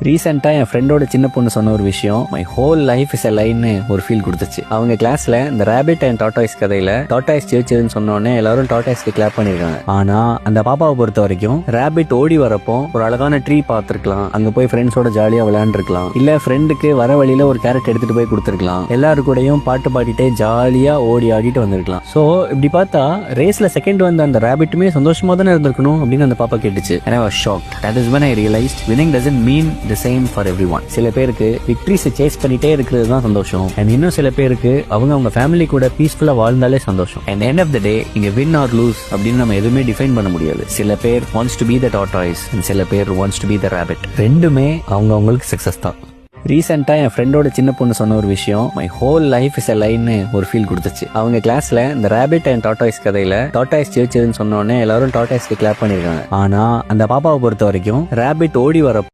ரீசெண்டா என் ஃப்ரெண்டோட சின்ன பொண்ணு சொன்ன ஒரு விஷயம் my whole life is a லைன்னு ஒரு ஃபீல் கொடுத்துச்சு. அவங்க கிளாஸ்ல இந்த ரேபிட் அண்ட் டாட்டாய்ஸ் கதையில டாட்டாய்ஸ் ஜெயிச்சதுன்னு சொன்னோடனே எல்லாரும் டாட்டாய்ஸ்க்கு கிளாப் பண்ணிருக்காங்க. ஆனா அந்த பாப்பாவை பொறுத்த வரைக்கும் ரேபிட் ஓடி வரப்போ ஒரு அழகான ட்ரீ பார்த்திருக்கலாம், அங்க போய் ஃப்ரெண்ட்ஸோட ஜாலியா விளையாண்டுருக்கலாம், இல்ல ஃப்ரெண்டுக்கு வர வழியில ஒரு கேரட் எடுத்துட்டு போய் கொடுத்துருக்கலாம், எல்லாரு கூடயும் பாட்டு பாடிட்டே ஜாலியா ஓடி ஆடிட்டு வந்திருக்கலாம். சோ இப்படி பார்த்தா ரேஸ்ல செகண்ட் வந்த அந்த ரேபிட்டுமே சந்தோஷமா தானே இருந்திருக்கணும் அப்படின்னு அந்த பாப்பா கேட்டுச்சு. And I was shocked. That is when I realized winning doesn't mean the same for everyone. சில பேருக்கு விக்டரிஸை சேஸ் பண்ணிட்டே இருக்கிறது தான் சந்தோஷம், and இன்னும் சில பேருக்கு அவங்க ஃபேமிலி கூட பீஸ்ஃபுல்லா வாழ்ந்தாலே சந்தோஷம். And end of the day இங்க win or lose அப்படின்னு நம்ம எதுவுமே டிஃபைன் பண்ண முடியாது. சில பேர் wants to be the tortoise and சில பேர் wants to be the rabbit. ரெண்டுமே அவங்களுக்கு சக்சஸ் தான். ரீசெண்டா என் ஃப்ரெண்டோட சின்ன பொண்ணு சொன்ன ஒரு விஷயம் my whole life is a லைன்னு ஒரு ஃபீல் கொடுத்துச்சு. அவங்க கிளாஸ்ல இந்த ரேபிட் அண்ட் டாட்டாய்ஸ் கதையில டாட்டாய்ஸ் ஜெயிச்சதுன்னு சொன்னோடனே எல்லாரும் டாட்டாய்ஸ்க்கு கிளாப் பண்ணிருக்காங்க. ஆனா அந்த பாப்பாவை பொறுத்த வரைக்கும் ரேபிட் ஓடி வர